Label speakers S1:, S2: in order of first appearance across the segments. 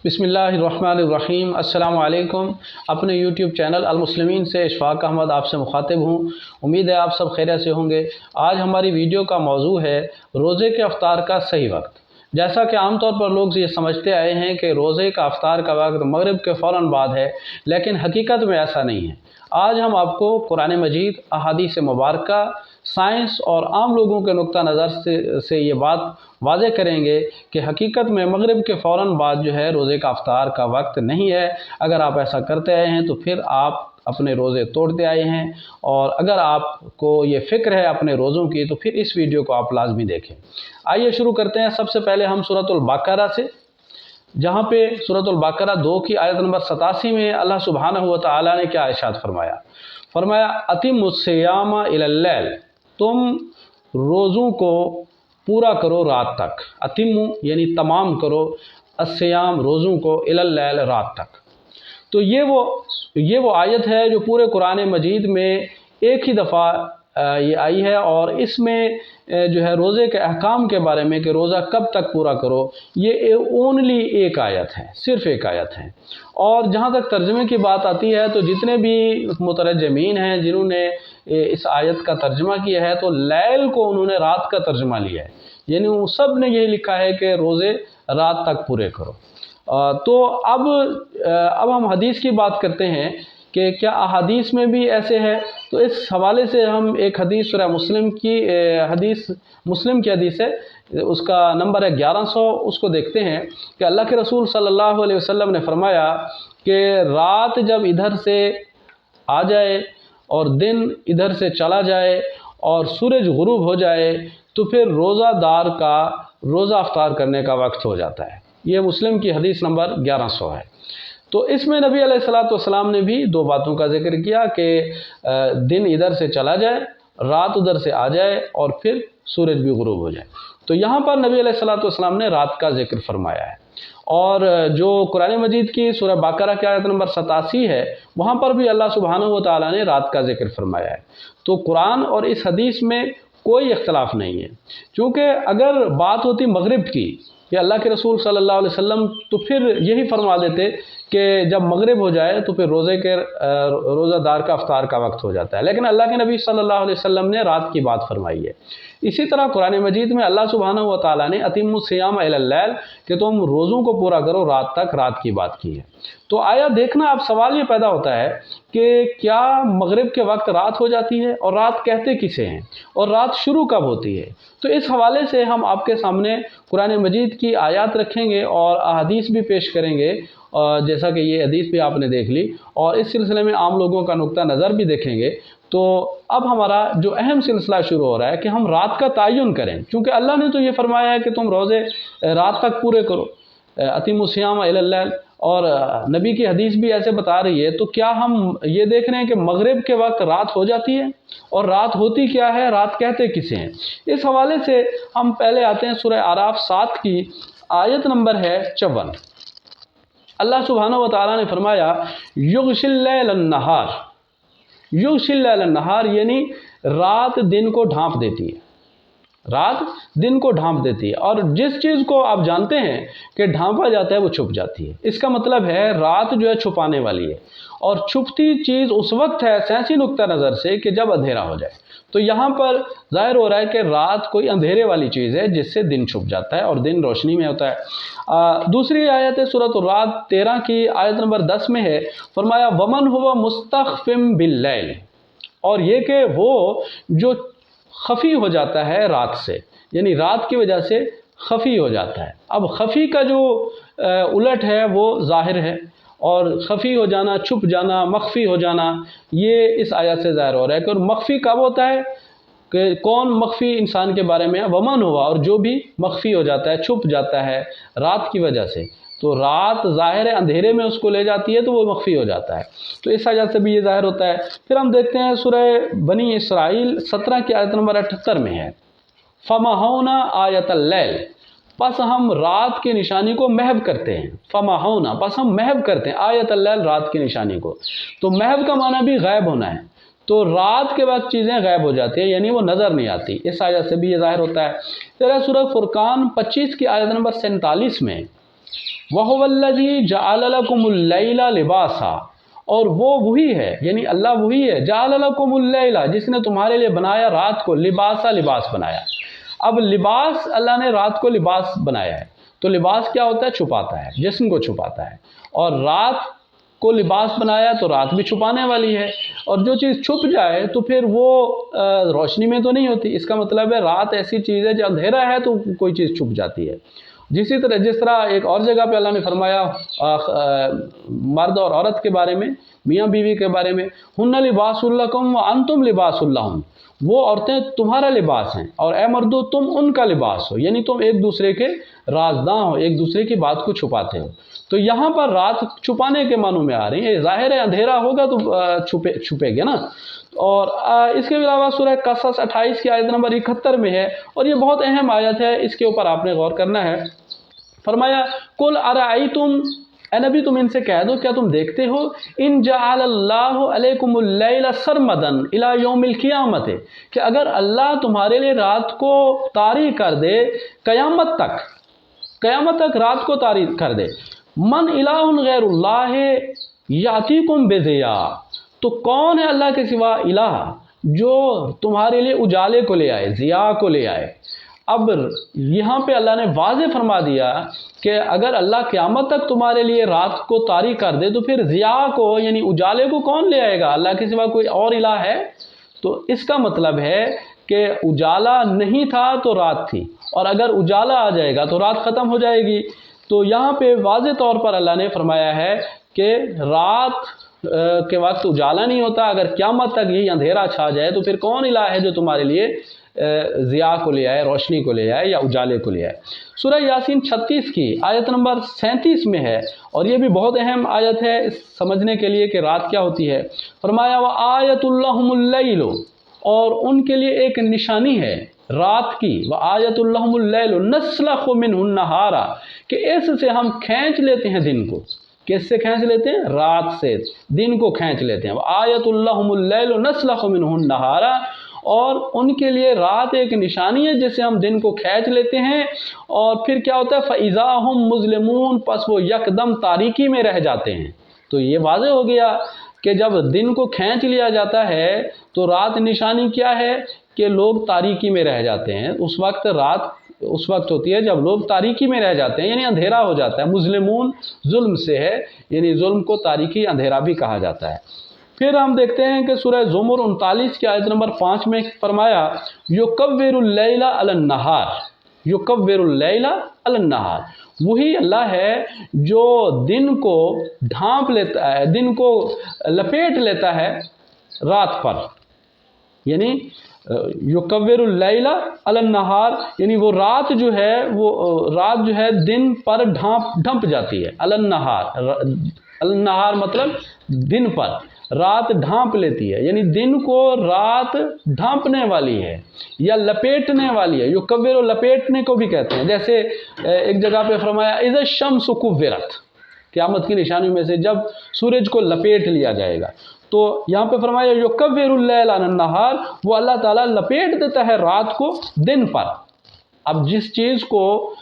S1: बिस्मिल्लाहिर्रहमानिर्रहीम। अस्सलाम वालेकुम। अपने यूट्यूब चैनल अलमुस्लिमीन से इशफाक अहमद आपसे मुखातिब हूँ। उम्मीद है आप सब खैरियत से होंगे। आज हमारी वीडियो का मौजू है रोज़े के अफ्तार का सही वक्त। जैसा कि आमतौर पर लोग ये समझते आए हैं कि रोज़े का अफ्तार का वक्त मगरिब के फ़ौरन बाद है, लेकिन हकीकत में ऐसा नहीं है। आज हम आपको कुरान मजीद, अहादीस मुबारका, साइंस और आम लोगों के नुक्ता नज़र से ये बात वाज़े करेंगे कि हकीकत में मगरिब के फ़ौरन बाद जो है रोज़े का अफ्तार का वक्त नहीं है। अगर आप ऐसा करते आए हैं तो फिर आप अपने रोज़े तोड़ते आए हैं, और अगर आपको ये फ़िक्र है अपने रोज़ों की तो फिर इस वीडियो को आप लाजमी देखें। आइए शुरू करते हैं। सबसे पहले हम सूरतुल बकरा से, जहाँ पे सूरतुल बकरा 2 की आयत नंबर 87 में अल्लाह सुब्हानहू व तआला ने क्या इरशाद फरमाया, अतिमुस्सियामा इलल्लैल, तुम रोज़ों को पूरा करो रात तक। अतिमु यानी तमाम करो, अस्सियाम रोज़ों को, इलल्लैल रात तक। तो ये वो आयत है जो पूरे कुरान मजीद में एक ही दफ़ा ये आई है, और इसमें जो है रोज़े के अहकाम के बारे में कि रोज़ा कब तक पूरा करो, ये ओनली एक आयत है, सिर्फ़ एक आयत है। और जहाँ तक तर्जमे की बात आती है तो जितने भी मुतरजमीन हैं जिन्होंने इस आयत का तर्जमा किया है तो लैल को उन्होंने रात का तर्जमा लिया है, यानी वो सब ने यही लिखा है कि रोज़े रात तक पूरे करो। तो अब हम हदीस की बात करते हैं कि क्या अहादीस में भी ऐसे है। तो इस हवाले से हम एक हदीस सूरह मुस्लिम की हदीस है, उसका नंबर है 1100, उसको देखते हैं कि अल्लाह के रसूल सल्लल्लाहु अलैहि वसल्लम ने फरमाया कि रात जब इधर से आ जाए और दिन इधर से चला जाए और सूरज गुरूब हो जाए तो फिर रोज़ादार का रोज़ा अफ्तार करने का वक्त हो जाता है। ये मुस्लिम की हदीस नंबर 1100 है। तो इसमें नबी अलैहिस्सलातु वस्सलाम ने भी दो बातों का जिक्र किया कि दिन इधर से चला जाए, रात उधर से आ जाए और फिर सूरज भी गुरूब हो जाए। तो यहाँ पर नबी अलैहिस्सलातु वस्सलाम ने रात का जिक्र फरमाया है। और जो कुरान मजीद की सूरह बकरा की आयत नंबर 87 है, वहाँ पर भी अल्लाह सुब्हानहू व तआला ने रात का जिक्र फरमाया है। तो कुरान और इस हदीस में कोई इख्तलाफ नहीं है। क्योंकि अगर बात होती मगरिब की कि अल्लाह के रसूल सल्लल्लाहु अलैहि वसल्लम तो फिर यही फरमा देते कि जब मगरिब हो जाए तो फिर रोज़ादार का अफ्तार का वक्त हो जाता है, लेकिन अल्लाह के नबी सल्लल्लाहु अलैहि वसल्लम ने रात की बात फरमाई है। इसी तरह कुरान मजीद में अल्लाह सुब्हानहू व तआला ने अतिमुस्सियाम इलल्लैल कि तुम रोज़ों को पूरा करो रात तक, रात की बात की है। तो आया देखना, अब सवाल ये पैदा होता है कि क्या मगरिब के वक्त रात हो जाती है, और रात कहते किसे हैं, और रात शुरू कब होती है। तो इस हवाले से हम आपके सामने कुरान मजीद की आयत रखेंगे और अहादीस भी पेश करेंगे, जैसा कि ये हदीस भी आपने देख ली, और इस सिलसिले में आम लोगों का नुक्ता नज़र भी देखेंगे। तो अब हमारा जो अहम सिलसिला शुरू हो रहा है कि हम रात का तयन करें, क्योंकि अल्लाह ने तो ये फरमाया है कि तुम रोज़े रात तक पूरे करो, अतिमुस्सियाम इलल्लैल, और नबी की हदीस भी ऐसे बता रही है। तो क्या हम ये देख रहे हैं कि मगरिब के वक्त रात हो जाती है, और रात होती क्या है, रात कहते किसे हैं। इस हवाले से हम पहले आते हैं सूरह आराफ 7 की आयत नंबर है 54। अल्लाह सुब्हानहू व तआला ने फरमाया, युग़शिल लैल अन्नहार, युग़शिल लैल अन्नहार यानी रात दिन को ढांप देती है, रात दिन को ढांप देती है, और जिस चीज़ को आप जानते हैं कि ढांपा जाता है वो छुप जाती है। इसका मतलब है रात जो है छुपाने वाली है, और छुपती चीज़ उस वक्त है साइंसी नुक्ता नज़र से कि जब अंधेरा हो जाए। तो यहाँ पर ज़ाहिर हो रहा है कि रात कोई अंधेरे वाली चीज़ है जिससे दिन छुप जाता है और दिन रोशनी में होता है। दूसरी आयत है सूरत रात 13 की आयत नंबर 10 में है, फरमाया वमन हुवा मुस्तख्फिम बिल्लैल, और ये कि वो जो खफ़ी हो जाता है रात से, यानी रात की वजह से खफ़ी हो जाता है। अब खफ़ी का जो उलट है वो ज़ाहिर है, और खफ़ी हो जाना, छुप जाना, मख्फ़ी हो जाना, ये इस आयत से ज़ाहिर हो रहा है कि और मख्फ़ी कब होता है, कि कौन मख्फ़ी इंसान के बारे में है, वमन हुआ, और जो भी मख्फ़ी हो जाता है, छुप जाता है रात की वजह से। तो रात ज़ाहिर है अंधेरे में उसको ले जाती है तो वो मख्फ़ी हो जाता है, तो इस वजह से भी ये ज़ाहिर होता है। फिर हम देखते हैं सूरह बनी इसराइल 17 की आयत नंबर 78 में है, फमहौना आयतल लैल, बस हम रात की निशानी को महव करते हैं। फमहौना, बस हम महव करते हैं आयतल लैल, रात की निशानी को। तो महव का माना भी गायब होना है, तो रात के वक्त चीज़ें गायब हो जाती हैं, यानी वो नज़र नहीं आती। इस आयत से भी ये ज़ाहिर होता है। तेरा सूरह फुरकान 25 की आयत नंबर 47 में वहुवल्लज़ी जअल लकुमुल लैला लिबासा, और वो वही है, यानी अल्लाह वही है, जअल लकुमुल लैला, जिसने तुम्हारे लिए बनाया रात को, लिबासा, लिबास बनाया। अब लिबास, अल्लाह ने रात को लिबास बनाया है, तो लिबास क्या होता है? छुपाता है, जिस्म को छुपाता है। और रात को लिबास बनाया तो रात भी छुपाने वाली है, और जो चीज़ छुप जाए तो फिर वो रोशनी में तो नहीं होती। इसका मतलब है रात ऐसी चीज़ है, जब अंधेरा है तो कोई चीज़ छुप जाती है। जिस तरह एक और जगह पे अल्लाह ने फरमाया मर्द और औरत के बारे में, मियाँ बीवी के बारे में, हुन्ना लिबासुल लकुम व अंतुम लिबासुल लहुन, वो औरतें तुम्हारा लिबास हैं और ए मर्दो तुम उनका लिबास हो, यानी तुम एक दूसरे के राजदां हो, एक दूसरे की बात को छुपाते हो। तो यहाँ पर रात छुपाने के मानों में आ रही है। ज़ाहिर है अंधेरा होगा तो छुपेगा ना। और इसके अलावा सूरह कसस 28 की आयत नंबर 71 में है, और ये बहुत अहम आयत है, इसके ऊपर आपने गौर करना है। फरमाया कुल अरअयतुम, ए नबी तुम इनसे कह दो, क्या तुम देखते हो, इन जअलल्लाहु अलैकुमुल लैला सरमदन इला यौमिल क़ियामत, कि अगर अल्लाह तुम्हारे लिए रात को तारी कर दे क़यामत तक रात को तारी कर दे, मन इलाहुन गैरुल्लाह यातीकुम बिज़िया, तो कौन है अल्लाह के सिवा इलाह जो तुम्हारे लिए उजाले को ले आए, ज़िया को ले आए। अब यहाँ पे अल्लाह ने वाज़े फरमा दिया कि अगर अल्लाह क़यामत तक तुम्हारे लिए रात को तारी कर दे तो फिर ज़िया को, यानी उजाले को कौन ले आएगा? अल्लाह के सिवा कोई और इलाह है? तो इसका मतलब है कि उजाला नहीं था तो रात थी, और अगर उजाला आ जाएगा तो रात ख़त्म हो जाएगी। तो यहाँ पे वाज़े तौर पर अल्लाह ने फरमाया है कि रात के वक्त उजाला नहीं होता, अगर क़यामत तक यही अंधेरा छा जाए तो फिर कौन इलाह है जो तुम्हारे लिए ज़िया को ले आए, रोशनी को ले आए या उजाले को ले आए। सूरह यासीन 36 की आयत नंबर 37 में है, और ये भी बहुत अहम आयत है समझने के लिए कि रात क्या होती है। फरमाया व आयतुल लहुमुल लैल, और उनके लिए एक निशानी है रात की, व आयतुल लहुमुल लैल नस्लखु मिन्हु नहारा, कि इससे हम खींच लेते हैं दिन को। किससे खींच लेते हैं? रात से दिन को खींच लेते हैं। व आयतुल लहुमुल लैल नस्लखु मिन्हु नहारा, और उनके लिए रात एक निशानी है जिससे हम दिन को खींच लेते हैं। और फिर क्या होता है? फ़इज़ा हुम मुज़लिमून, पस वो यकदम तारीकी में रह जाते हैं। तो ये वाज़े हो गया कि जब दिन को खींच लिया जाता है तो रात निशानी क्या है कि लोग तारीकी में रह जाते हैं। उस वक्त रात उस वक्त होती है जब लोग तारीकी में रह जाते हैं, यानी अंधेरा हो जाता है। मुज़लिमून जुल्म से है, यानी जुल्म को तारीकी अंधेरा भी कहा जाता है। फिर हम देखते हैं कि सूरह ज़ुमर 39 की आयत नंबर 5 में फरमाया युकव्विरुल लैला अलन नहार, युकव्विरुल लैला अलन नहार, वही अल्लाह है जो दिन को ढांप लेता है, दिन को लपेट लेता है रात पर, यानी युकव्विरुल लैला अलन नहार, यानी वो रात जो है दिन पर ढंप जाती है। अलन नहार मतलब दिन पर, रात ढांप लेती है, यानी दिन को रात ढांपने वाली है या लपेटने वाली है। युकव्विरु लपेटने को भी कहते हैं। जैसे एक जगह पे फरमाया इज़ा शम्सु कुव्विरत, क़यामत की निशानियों में से जब सूरज को लपेट लिया जाएगा। तो यहाँ पे फरमाया युकव्विरुल लैला अन नहार, वो अल्लाह ताला लपेट देता है रात को दिन पर। अब जिस चीज़ को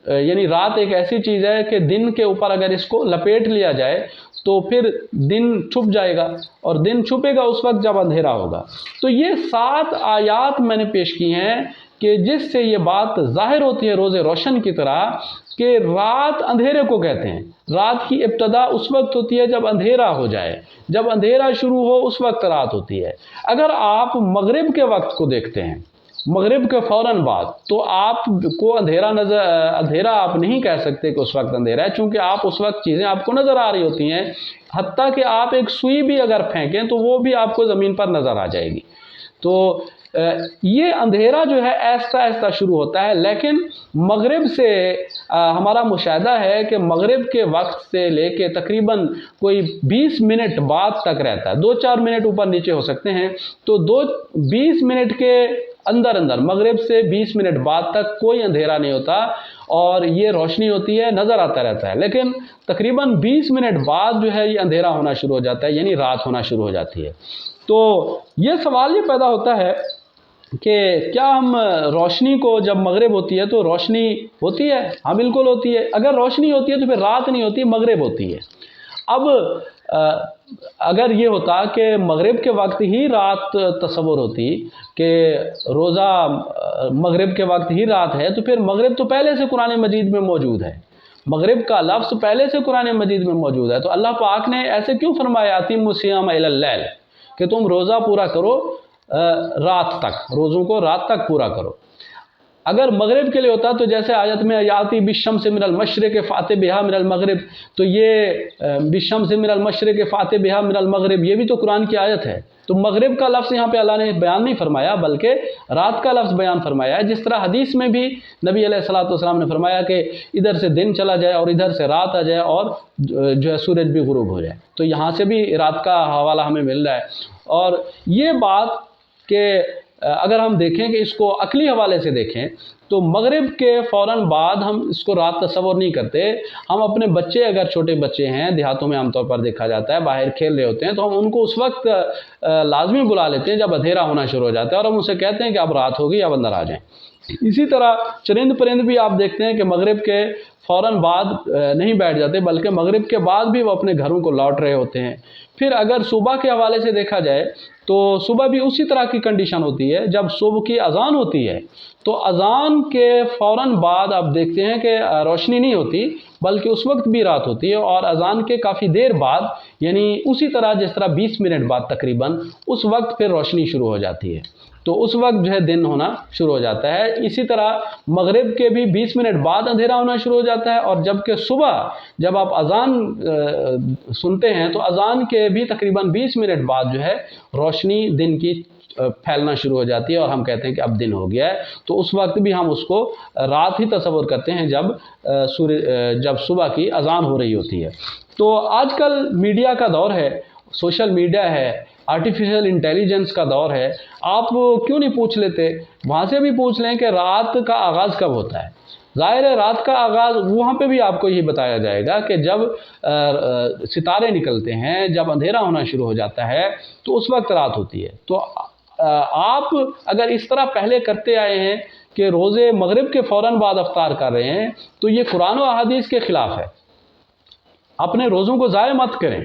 S1: यानी रात एक ऐसी चीज़ है कि दिन के ऊपर अगर इसको लपेट लिया जाए तो फिर दिन छुप जाएगा, और दिन छुपेगा उस वक्त जब अंधेरा होगा। तो ये 7 आयात मैंने पेश की हैं कि जिससे ये बात ज़ाहिर होती है रोज़े रोशन की तरह कि रात अंधेरे को कहते हैं। रात की इब्तदा उस वक्त होती है जब अंधेरा हो जाए, जब अंधेरा शुरू हो उस वक्त रात होती है। अगर आप मगरिब के वक्त को देखते हैं, मगरिब के फ़ौरन बाद, तो आपको अंधेरा आप नहीं कह सकते कि उस वक्त अंधेरा है, क्योंकि आप उस वक्त चीज़ें आपको नज़र आ रही होती हैं। हत्ता कि आप एक सुई भी अगर फेंकें तो वो भी आपको ज़मीन पर नज़र आ जाएगी। तो ये अंधेरा जो है ऐसा ऐसा शुरू होता है, लेकिन मगरिब से हमारा मुशाहिदा है कि मगरिब के वक्त से लेके तकरीबन कोई 20 मिनट बाद तक रहता है। 2-4 मिनट ऊपर नीचे हो सकते हैं। तो 20 मिनट के अंदर मगरिब से 20 मिनट बाद तक कोई अंधेरा नहीं होता, और ये रोशनी होती है, नज़र आता रहता है। लेकिन तकरीबन 20 मिनट बाद जो है ये अंधेरा होना शुरू हो जाता है, यानी रात होना शुरू हो जाती है। तो ये सवाल ये पैदा होता है کہ کیا ہم روشنی کو جب مغرب ہوتی ہے تو روشنی ہوتی ہے؟ ہاں بالکل ہوتی ہے۔ اگر روشنی ہوتی ہے تو پھر رات نہیں ہوتی، مغرب ہوتی ہے۔ اب اگر یہ ہوتا کہ مغرب کے وقت ہی رات تصور ہوتی کہ روزہ مغرب کے وقت ہی رات ہے، تو پھر مغرب تو پہلے سے قرآن مجید میں موجود ہے، مغرب کا لفظ پہلے سے قرآن مجید میں موجود ہے، تو اللہ پاک نے ایسے کیوں فرمایا اتم الصیام الی اللیل کہ تم روزہ پورا کرو رات تک، روزوں کو رات تک پورا کرو۔ اگر مغرب کے لیے ہوتا تو جیسے آیت میں یاتی بالشمس من المشرق فاتح بہا من المغرب، تو یہ بالشمس من المشرق فاتح بہا من المغرب یہ بھی تو قرآن کی آیت ہے، تو مغرب کا لفظ یہاں پہ اللہ نے بیان نہیں فرمایا بلکہ رات کا لفظ بیان فرمایا ہے۔ جس طرح حدیث میں بھی نبی علیہ الصلوۃ والسلام نے فرمایا کہ ادھر سے دن چلا جائے اور ادھر سے رات آ جائے اور جو ہے سورج بھی غروب ہو جائے، تو یہاں سے بھی رات کا حوالہ ہمیں مل رہا ہے۔ اور یہ بات کہ اگر ہم دیکھیں کہ اس کو عقلی حوالے سے دیکھیں تو مغرب کے فوراً بعد ہم اس کو رات تصور نہیں کرتے۔ ہم اپنے بچے اگر چھوٹے بچے ہیں، دیہاتوں میں عام طور پر دیکھا جاتا ہے باہر کھیل رہے ہوتے ہیں، تو ہم ان کو اس وقت لازمی بلا لیتے ہیں جب اندھیرا ہونا شروع ہو جاتا ہے، اور ہم اسے کہتے ہیں کہ اب رات ہوگی، اب اندر آ جائیں۔ اسی طرح چرند پرند بھی آپ دیکھتے ہیں کہ مغرب کے فوراً بعد نہیں بیٹھ جاتے بلکہ مغرب کے بعد بھی وہ اپنے گھروں کو لوٹ رہے ہوتے ہیں۔ پھر اگر صبح کے حوالے سے دیکھا جائے تو صبح بھی اسی طرح کی کنڈیشن ہوتی ہے، جب صبح کی اذان ہوتی ہے تو اذان کے فوراً بعد آپ دیکھتے ہیں کہ روشنی نہیں ہوتی بلکہ اس وقت بھی رات ہوتی ہے، اور اذان کے کافی دیر بعد یعنی اسی طرح جس طرح 20 منٹ بعد تقریباً اس وقت پھر روشنی شروع ہو جاتی ہے، تو اس وقت جو ہے دن ہونا شروع ہو جاتا ہے۔ اسی طرح مغرب کے بھی 20 منٹ بعد اندھیرا ہونا شروع ہو جاتا ہے، اور جبکہ صبح جب آپ اذان سنتے ہیں تو اذان کے بھی تقریباً 20 منٹ بعد جو ہے روشنی دن کی پھیلنا شروع ہو جاتی ہے، اور ہم کہتے ہیں کہ اب دن ہو گیا ہے، تو اس وقت بھی ہم اس کو رات ہی تصور کرتے ہیں جب صبح کی اذان ہو رہی ہوتی ہے۔ تو آج کل میڈیا کا دور ہے، سوشل میڈیا ہے، آرٹیفیشل انٹیلیجنس کا دور ہے، آپ کیوں نہیں پوچھ لیتے، وہاں سے بھی پوچھ لیں کہ رات کا آغاز کب ہوتا ہے۔ ظاہر ہے رات کا آغاز وہاں پہ بھی آپ کو یہ بتایا جائے گا کہ جب ستارے نکلتے ہیں، جب اندھیرا ہونا شروع ہو جاتا ہے تو اس وقت رات ہوتی ہے۔ تو آپ اگر اس طرح پہلے کرتے آئے ہیں کہ روزے مغرب کے فوراً بعد افطار کر رہے ہیں تو یہ قرآن و احادیث کے خلاف ہے۔ اپنے روزوں کو ضائع مت کریں،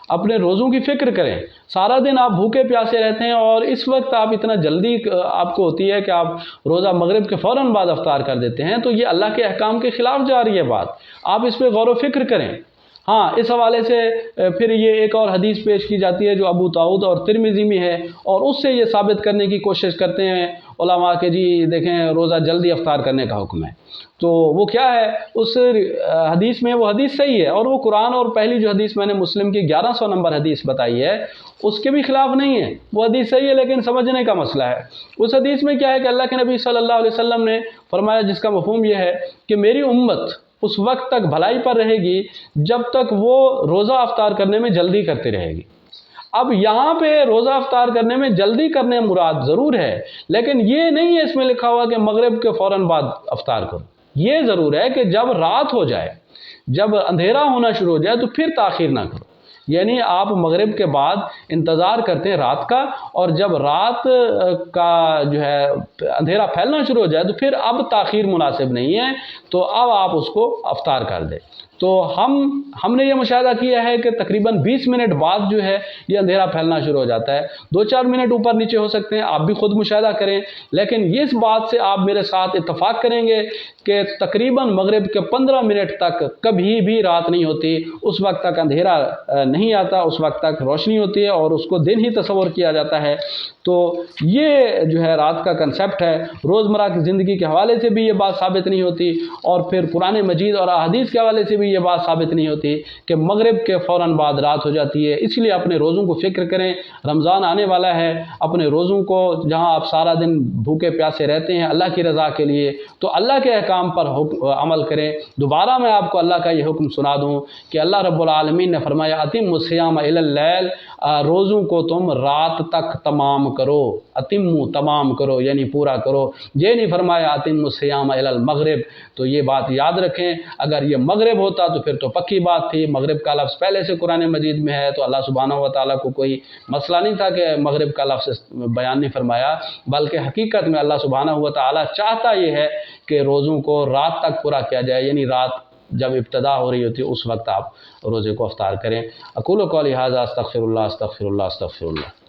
S1: اپنے روزوں کی فکر کریں۔ سارا دن آپ بھوکے پیاسے رہتے ہیں اور اس وقت آپ اتنا جلدی آپ کو ہوتی ہے کہ آپ روزہ مغرب کے فوراً بعد افطار کر دیتے ہیں، تو یہ اللہ کے احکام کے خلاف جا رہی ہے بات۔ آپ اس پہ غور و فکر کریں۔ ہاں، اس حوالے سے پھر یہ ایک اور حدیث پیش کی جاتی ہے جو ابو داؤد اور ترمذی میں ہے، اور اس سے یہ ثابت کرنے کی کوشش کرتے ہیں علماء کہ جی دیکھیں روزہ جلدی افطار کرنے کا حکم ہے۔ تو وہ کیا ہے اس حدیث میں؟ وہ حدیث صحیح ہے، اور وہ قرآن اور پہلی جو حدیث میں نے مسلم کی 1100 نمبر حدیث بتائی ہے اس کے بھی خلاف نہیں ہے، وہ حدیث صحیح ہے لیکن سمجھنے کا مسئلہ ہے۔ اس حدیث میں کیا ہے کہ اللہ کے نبی صلی اللہ علیہ وسلم نے فرمایا، جس کا مفہوم یہ ہے کہ میری امت اس وقت تک بھلائی پر رہے گی جب تک وہ روزہ افطار کرنے میں جلدی کرتی رہے گی۔ اب یہاں پہ روزہ افطار کرنے میں جلدی کرنے مراد ضرور ہے، لیکن یہ نہیں ہے اس میں لکھا ہوا کہ مغرب کے فوراً بعد افطار کرو۔ یہ ضرور ہے کہ جب رات ہو جائے، جب اندھیرا ہونا شروع ہو جائے تو پھر تاخیر نہ کرو، یعنی آپ مغرب کے بعد انتظار کرتے ہیں رات کا، اور جب رات کا جو ہے اندھیرا پھیلنا شروع ہو جائے تو پھر اب تاخیر مناسب نہیں ہے، تو اب آپ اس کو افطار کر دیں۔ تو ہم نے یہ مشاہدہ کیا ہے کہ تقریباً 20 منٹ بعد جو ہے یہ اندھیرا پھیلنا شروع ہو جاتا ہے، 2-4 منٹ اوپر نیچے ہو سکتے ہیں، آپ بھی خود مشاہدہ کریں، لیکن اس بات سے آپ میرے ساتھ اتفاق کریں گے کہ تقریباً مغرب کے 15 منٹ تک کبھی بھی رات نہیں ہوتی، اس وقت تک اندھیرا نہیں آتا، اس وقت تک روشنی ہوتی ہے اور اس کو دن ہی تصور کیا جاتا ہے۔ تو یہ جو ہے رات کا کنسیپٹ ہے، روزمرہ کی زندگی کے حوالے سے بھی یہ بات ثابت نہیں ہوتی، اور پھر قرآن مجید اور احادیث کے حوالے سے بھی یہ بات ثابت نہیں ہوتی کہ مغرب کے فوراً بعد رات ہو جاتی ہے۔ اس لیے اپنے روزوں کو فکر کریں، رمضان آنے والا ہے، اپنے روزوں کو جہاں آپ سارا دن بھوکے پیاسے رہتے ہیں اللہ کی رضا کے لیے، تو اللہ کے احکام پر عمل کریں۔ دوبارہ میں آپ کو اللہ کا یہ حکم سنا دوں کہ اللہ رب العالمین نے فرمایا اتم الصیام الی اللیل، روزوں کو تم رات تک تمام کرو، اتمو تمام کرو یعنی پورا کرو، یہ نہیں فرمایا اتم الصیام الی المغرب۔ تو یہ بات یاد رکھیں، اگر یہ مغرب ہوتا تو پھر تو پکی بات تھی، مغرب کا لفظ پہلے سے قرآن مجید میں ہے، تو اللہ سبحانہ و تعالیٰ کو کوئی مسئلہ نہیں تھا کہ مغرب کا لفظ بیان نہیں فرمایا، بلکہ حقیقت میں اللہ سبحانہ و تعالیٰ چاہتا یہ ہے کہ روزوں کو رات تک پورا کیا جائے، یعنی رات جب ابتدا ہو رہی ہوتی ہے اس وقت آپ روزے کو افطار کریں۔ اقول قولی ھذا استغفر اللہ استغفر اللہ استغفر اللہ۔